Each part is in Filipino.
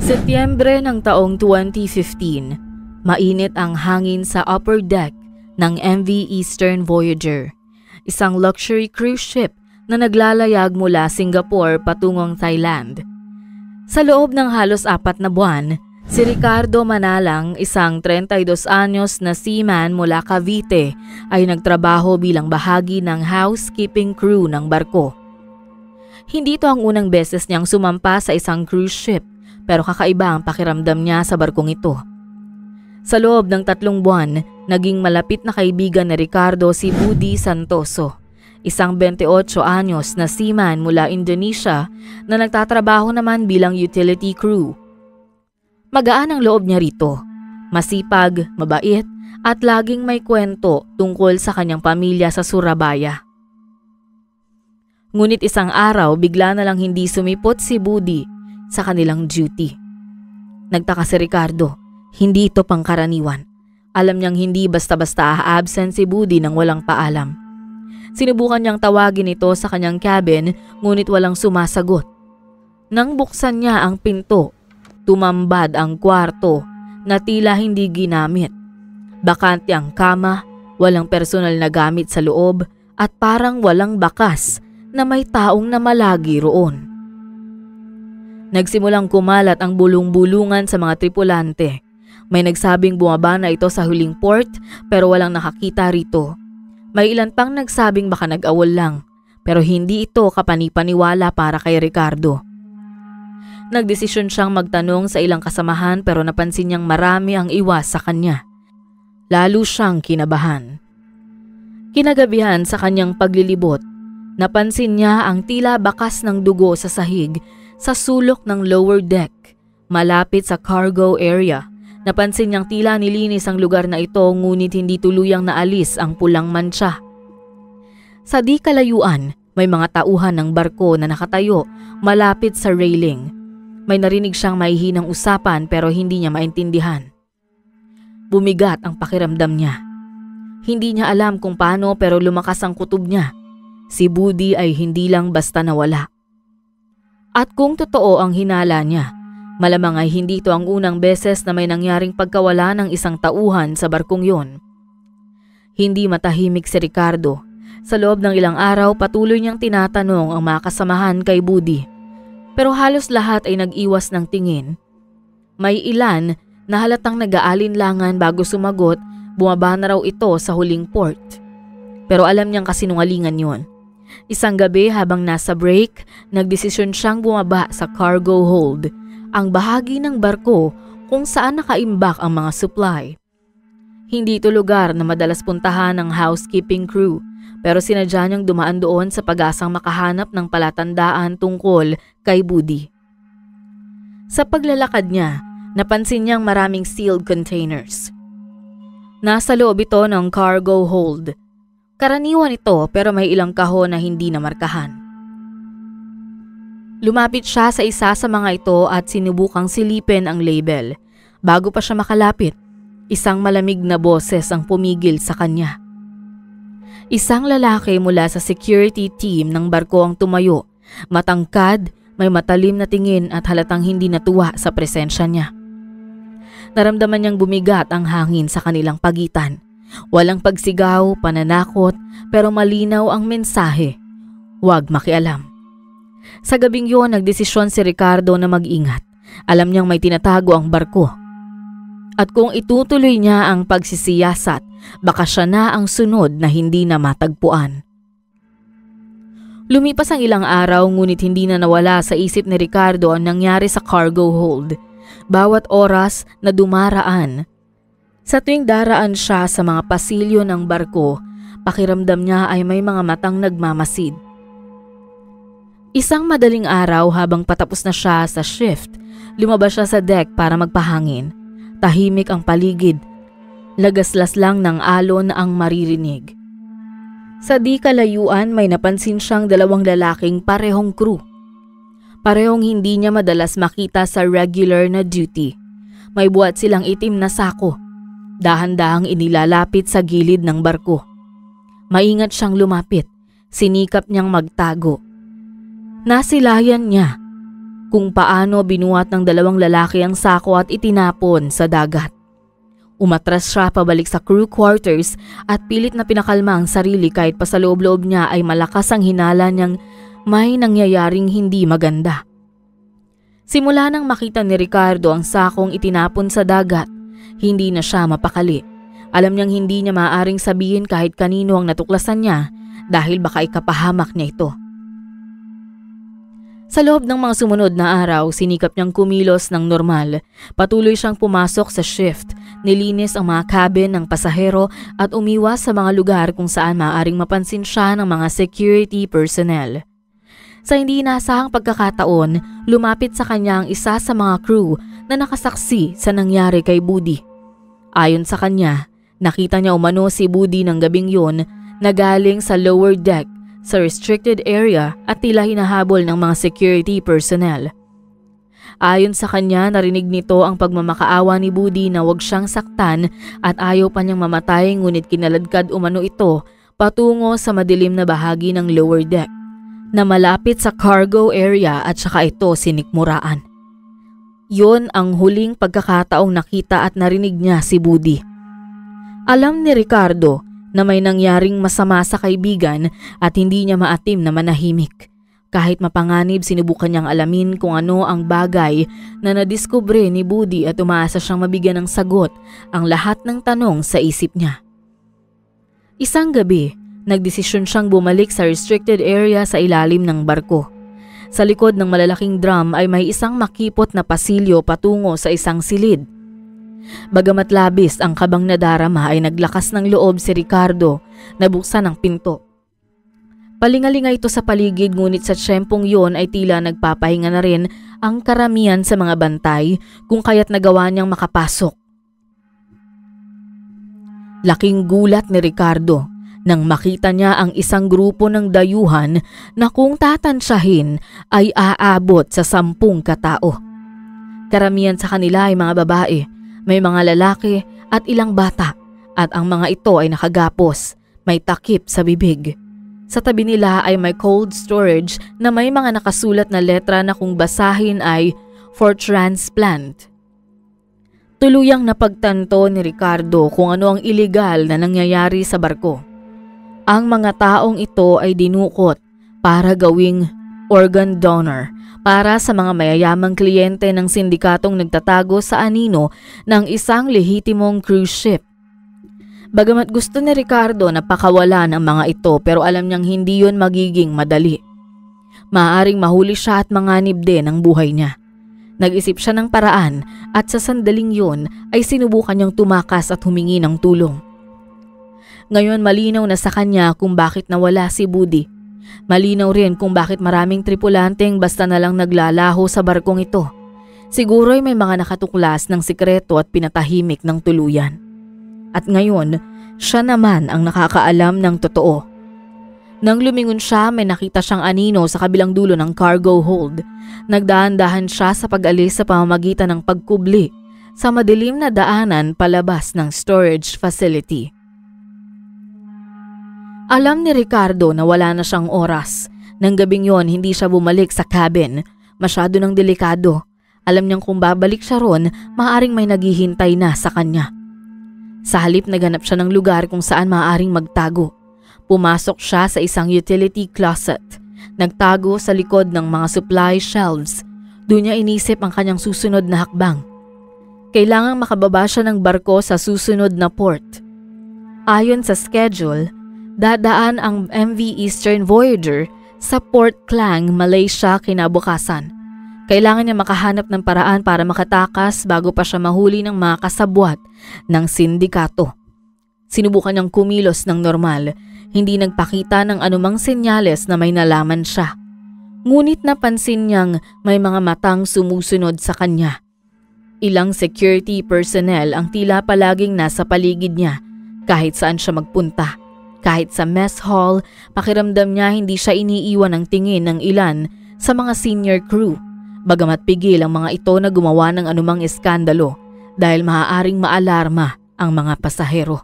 Setyembre ng taong 2015, mainit ang hangin sa upper deck ng MV Eastern Voyager, isang luxury cruise ship na naglalayag mula Singapore patungong Thailand. Sa loob ng halos 4 na buwan, si Ricardo Manalang, isang 32 anyos na seaman mula Cavite, ay nagtrabaho bilang bahagi ng housekeeping crew ng barko. Hindi ito ang unang beses niyang sumampa sa isang cruise ship, pero kakaiba ang pakiramdam niya sa barkong ito. Sa loob ng 3 buwan, naging malapit na kaibigan ni Ricardo si Budi Santoso, isang 28 anyos na seaman mula Indonesia na nagtatrabaho naman bilang utility crew. Magaan ang loob niya rito, masipag, mabait at laging may kwento tungkol sa kanyang pamilya sa Surabaya. Ngunit isang araw bigla na lang hindi sumipot si Budi sa kanilang duty. Nagtaka si Ricardo, hindi ito pangkaraniwan. Alam niyang hindi basta-basta absent si Budi nang walang paalam. Sinubukan niyang tawagin ito sa kanyang cabin ngunit walang sumasagot. Nang buksan niya ang pinto, tumambad ang kwarto na tila hindi ginamit. Bakante ang kama, walang personal na gamit sa loob at parang walang bakas na may taong namalagi roon. Nagsimulang kumalat ang bulong-bulungan sa mga tripulante. May nagsabing bumaba na ito sa huling port pero walang nakakita rito. May ilan pang nagsabing baka nag-awol lang pero hindi ito kapanipaniwala para kay Ricardo. Nagdesisyon siyang magtanong sa ilang kasamahan pero napansin niyang marami ang iwas sa kanya. Lalo siyang kinabahan. Kinagabihan sa kanyang paglilibot, napansin niya ang tila bakas ng dugo sa sahig sa sulok ng lower deck, malapit sa cargo area. Napansin niyang tila nilinis ang lugar na ito ngunit hindi tuluyang naalis ang pulang mantsa. Sa di kalayuan, may mga tauhan ng barko na nakatayo malapit sa railing. May narinig siyang mahihinang usapan pero hindi niya maintindihan. Bumigat ang pakiramdam niya. Hindi niya alam kung paano pero lumakas ang kutob niya. Si Budi ay hindi lang basta nawala. At kung totoo ang hinala niya, malamang ay hindi ito ang unang beses na may nangyaring pagkawala ng isang tauhan sa barkong yon. Hindi matahimik si Ricardo. Sa loob ng ilang araw patuloy niyang tinatanong ang mga kasamahan kay Budi. Pero halos lahat ay nag-iwas ng tingin. May ilan na halatang nag-aalinlangan bago sumagot, bumaba na raw ito sa huling port. Pero alam niyang kasinungalingan yon. Isang gabi habang nasa break, nagdesisyon siyang bumaba sa cargo hold, ang bahagi ng barko kung saan nakaimbak ang mga supply. Hindi ito lugar na madalas puntahan ng housekeeping crew, pero sinadya niyang dumaan doon sa pag-asang makahanap ng palatandaan tungkol kay Budi. Sa paglalakad niya, napansin niyang maraming sealed containers. Nasa loob ito ng cargo hold. Karaniwan ito pero may ilang kahon na hindi namarkahan. Lumapit siya sa isa sa mga ito at sinubukang silipin ang label. Bago pa siya makalapit, isang malamig na boses ang pumigil sa kanya. Isang lalaki mula sa security team ng barko ang tumayo. Matangkad, may matalim na tingin at halatang hindi natuwa sa presensya niya. Naramdaman niyang bumigat ang hangin sa kanilang pagitan. Walang pagsigaw, pananakot, pero malinaw ang mensahe. Huwag makialam. Sa gabing yun, nagdesisyon si Ricardo na mag-ingat. Alam niyang may tinatago ang barko. At kung itutuloy niya ang pagsisiyasat, baka siya na ang sunod na hindi na matagpuan. Lumipas ang ilang araw ngunit hindi na nawala sa isip ni Ricardo ang nangyari sa cargo hold. Bawat oras na dumaraan, sa tuwing daraan siya sa mga pasilyo ng barko, pakiramdam niya ay may mga matang nagmamasid. Isang madaling araw habang patapos na siya sa shift, lumabas siya sa deck para magpahangin. Tahimik ang paligid. Lagaslas lang ng alon ang maririnig. Sa di kalayuan may napansin siyang 2 lalaking parehong crew. Parehong hindi niya madalas makita sa regular na duty. May buhat silang itim na sako. Dahan-dahang inilalapit sa gilid ng barko. Maingat siyang lumapit. Sinikap niyang magtago. Nasilayan niya. kung paano binuhat ng dalawang lalaki ang sako at itinapon sa dagat. Umatras siya pabalik sa crew quarters at pilit na pinakalma ang sarili kahit pa sa loob-loob niya ay malakas ang hinala niyang may nangyayaring hindi maganda. Simula nang makita ni Ricardo ang sakong itinapon sa dagat, hindi na siya mapakali. Alam niyang hindi niya maaaring sabihin kahit kanino ang natuklasan niya dahil baka ikapahamak niya ito. Sa loob ng mga sumunod na araw, sinikap niyang kumilos ng normal. Patuloy siyang pumasok sa shift, nilinis ang mga cabin ng pasahero at umiwas sa mga lugar kung saan maaaring mapansin siya ng mga security personnel. Sa hindi inaasahang pagkakataon, lumapit sa kanya ang isa sa mga crew na nakasaksi sa nangyari kay Budi. Ayon sa kanya, nakita niya umano si Budi ng gabing yun na galing sa lower deck sa restricted area at tila hinahabol ng mga security personnel. Ayon sa kanya, narinig nito ang pagmamakaawa ni Budi na huwag siyang saktan at ayaw pa niyang mamatay, ngunit kinaladkad umano ito patungo sa madilim na bahagi ng lower deck na malapit sa cargo area at saka ito sinikmuraan. Yon ang huling pagkakataong nakita at narinig niya si Budi. Alam ni Ricardo na may nangyaring masama sa kaibigan at hindi niya maatim na manahimik. Kahit mapanganib, sinubukan niyang alamin kung ano ang bagay na nadiskubre ni Budi at umaasa siyang mabigyan ng sagot ang lahat ng tanong sa isip niya. Isang gabi, nagdesisyon siyang bumalik sa restricted area sa ilalim ng barko. Sa likod ng malalaking drum ay may isang makipot na pasilyo patungo sa isang silid. Bagamat labis ang kabang nadarama ay naglakas ng loob si Ricardo na buksan ang pinto. Palingalinga ito sa paligid, ngunit sa tiyempong yon ay tila nagpapahinga na rin ang karamihan sa mga bantay kung kaya't nagawa niyang makapasok. Laking gulat ni Ricardo nang makita niya ang isang grupo ng dayuhan na kung tatansyahin ay aabot sa 10 katao. Karamihan sa kanila ay mga babae. May mga lalaki at ilang bata at ang mga ito ay nakagapos, may takip sa bibig. Sa tabi nila ay may cold storage na may mga nakasulat na letra na kung basahin ay for transplant. Tuluyang napagtanto ni Ricardo kung ano ang iligal na nangyayari sa barko. Ang mga taong ito ay dinukot para gawing organ donor para sa mga mayayamang kliyente ng sindikatong nagtatago sa anino ng isang lehitimong cruise ship. Bagamat gusto ni Ricardo na pakawalan ang mga ito, pero alam niyang hindi yun magiging madali. Maaaring mahuli siya at manganib din ang buhay niya. Nag-isip siya ng paraan at sa sandaling yun ay sinubukan niyang tumakas at humingi ng tulong. Ngayon malinaw na sa kanya kung bakit nawala si Budi. Malinaw rin kung bakit maraming tripulanteng basta na lang naglalaho sa barkong ito. Siguro'y may mga nakatuklas ng sikreto at pinatahimik ng tuluyan. At ngayon, siya naman ang nakakaalam ng totoo. Nang lumingon siya, may nakita siyang anino sa kabilang dulo ng cargo hold. Nagdahan-dahan siya sa pag-alis sa pamamagitan ng pagkubli sa madilim na daanan palabas ng storage facility. Alam ni Ricardo na wala na siyang oras. Nang gabing yon, hindi siya bumalik sa cabin. Masyado nang delikado. Alam niyang kung babalik siya ron, maaaring may naghihintay na sa kanya. Sa halip, naghanap siya ng lugar kung saan maaaring magtago. Pumasok siya sa isang utility closet. Nagtago sa likod ng mga supply shelves. Doon niya inisip ang kanyang susunod na hakbang. Kailangang makababa siya ng barko sa susunod na port. Ayon sa schedule, dadaan ang MV Eastern Voyager sa Port Klang, Malaysia kinabukasan. Kailangan niya makahanap ng paraan para makatakas bago pa siya mahuli ng mga kasabwat ng sindikato. Sinubukan niyang kumilos ng normal, hindi nagpakita ng anumang senyales na may nalaman siya. Ngunit napansin niyang may mga matang sumusunod sa kanya. Ilang security personnel ang tila palaging nasa paligid niya kahit saan siya magpunta. Kahit sa mess hall, pakiramdam niya hindi siya iniiwan ng tingin ng ilan sa mga senior crew. Bagamat pigil ang mga ito na gumawa ng anumang eskandalo dahil maaaring maalarma ang mga pasahero.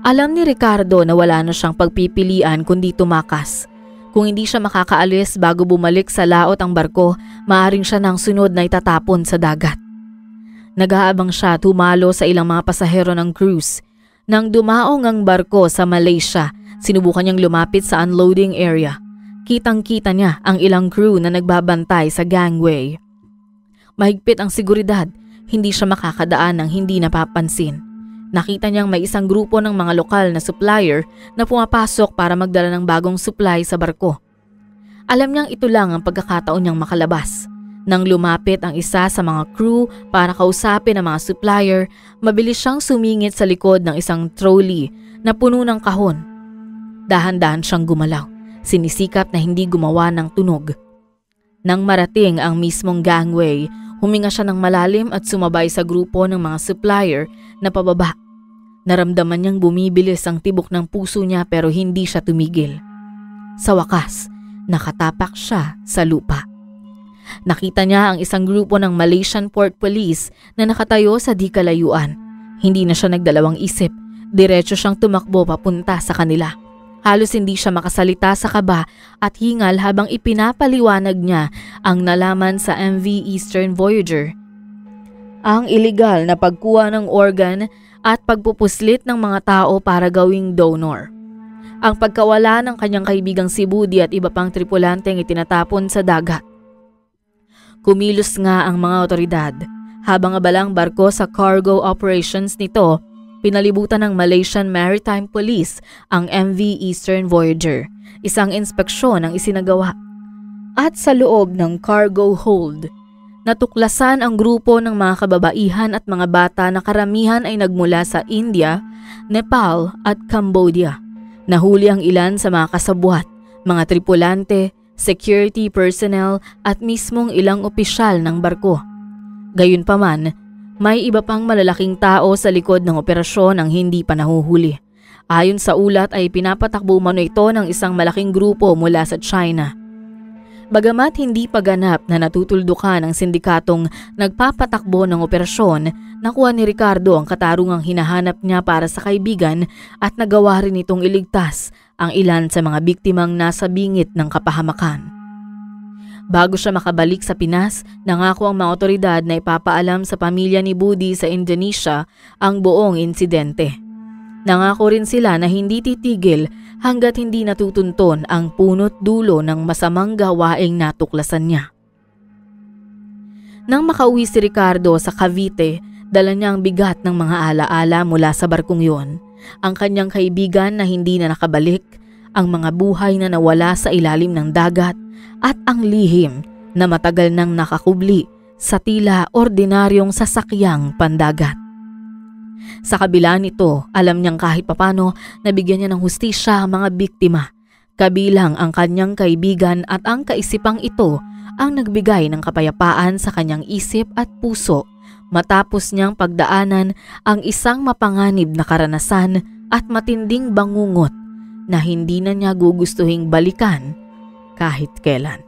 Alam ni Ricardo na wala na siyang pagpipilian kundi tumakas. Kung hindi siya makakaalis bago bumalik sa laot ang barko, maaaring siya ng sunod na itatapon sa dagat. Nag-aabang siya at humalo sa ilang mga pasahero ng cruise. Nang dumaong ang barko sa Malaysia, sinubukan niyang lumapit sa unloading area. Kitang-kita niya ang ilang crew na nagbabantay sa gangway. Mahigpit ang seguridad, hindi siya makakadaan ng hindi napapansin. Nakita niyang may isang grupo ng mga lokal na supplier na pumapasok para magdala ng bagong supply sa barko. Alam niyang ito lang ang pagkakataon niyang makalabas. Nang lumapit ang isa sa mga crew para kausapin ang mga supplier, mabilis siyang sumingit sa likod ng isang trolley na puno ng kahon. Dahan-dahan siyang gumalaw, sinisikap na hindi gumawa ng tunog. Nang marating ang mismong gangway, huminga siya ng malalim at sumabay sa grupo ng mga supplier na pababa. Naramdaman niyang bumibilis ang tibok ng puso niya pero hindi siya tumigil. Sa wakas, nakatapak siya sa lupa. Nakita niya ang isang grupo ng Malaysian Port Police na nakatayo sa di kalayuan. Hindi na siya nagdalawang isip, diretso siyang tumakbo papunta sa kanila. Halos hindi siya makasalita sa kaba at hingal habang ipinapaliwanag niya ang nalaman sa MV Eastern Voyager. Ang iligal na pagkuha ng organ at pagpupuslit ng mga tao para gawing donor. Ang pagkawala ng kanyang kaibigang si Budi at iba pang tripulanteng itinatapon sa dagat. Kumilos nga ang mga otoridad. Habang abalang barko sa cargo operations nito, pinalibutan ng Malaysian Maritime Police ang MV Eastern Voyager. Isang inspeksyon ang isinagawa. At sa loob ng cargo hold, natuklasan ang grupo ng mga kababaihan at mga bata na karamihan ay nagmula sa India, Nepal at Cambodia. Nahuli ang ilan sa mga kasabwat, mga tripulante, security personnel at mismong ilang opisyal ng barko. Gayunpaman, may iba pang malalaking tao sa likod ng operasyon ang hindi pa nahuhuli. Ayon sa ulat ay pinapatakbo umano ito ng isang malaking grupo mula sa China. Bagamat hindi pa ganap na natutuldukan ang sindikatong nagpapatakbo ng operasyon, nakuha ni Ricardo ang katarungang hinahanap niya para sa kaibigan at nagawa rin itong iligtas ang ilan sa mga biktimang nasa bingit ng kapahamakan. Bago siya makabalik sa Pinas, nangako ang mga otoridad na ipapaalam sa pamilya ni Budi sa Indonesia ang buong insidente. Nangako rin sila na hindi titigil hanggat hindi natutunton ang punot dulo ng masamang gawaing natuklasan niya. Nang makauwi si Ricardo sa Cavite, dala niya ang bigat ng mga alaala mula sa barkong yun. Ang kanyang kaibigan na hindi na nakabalik, ang mga buhay na nawala sa ilalim ng dagat, at ang lihim na matagal nang nakakubli sa tila ordinaryong sasakyang pandagat. Sa kabila nito, alam niyang kahit papano nabigyan niya ng hustisya ang mga biktima, kabilang ang kanyang kaibigan at ang kaisipang ito ang nagbigay ng kapayapaan sa kanyang isip at puso matapos niyang pagdaanan ang isang mapanganib na karanasan at matinding bangungot na hindi na niya gugustuhing balikan kahit kailan.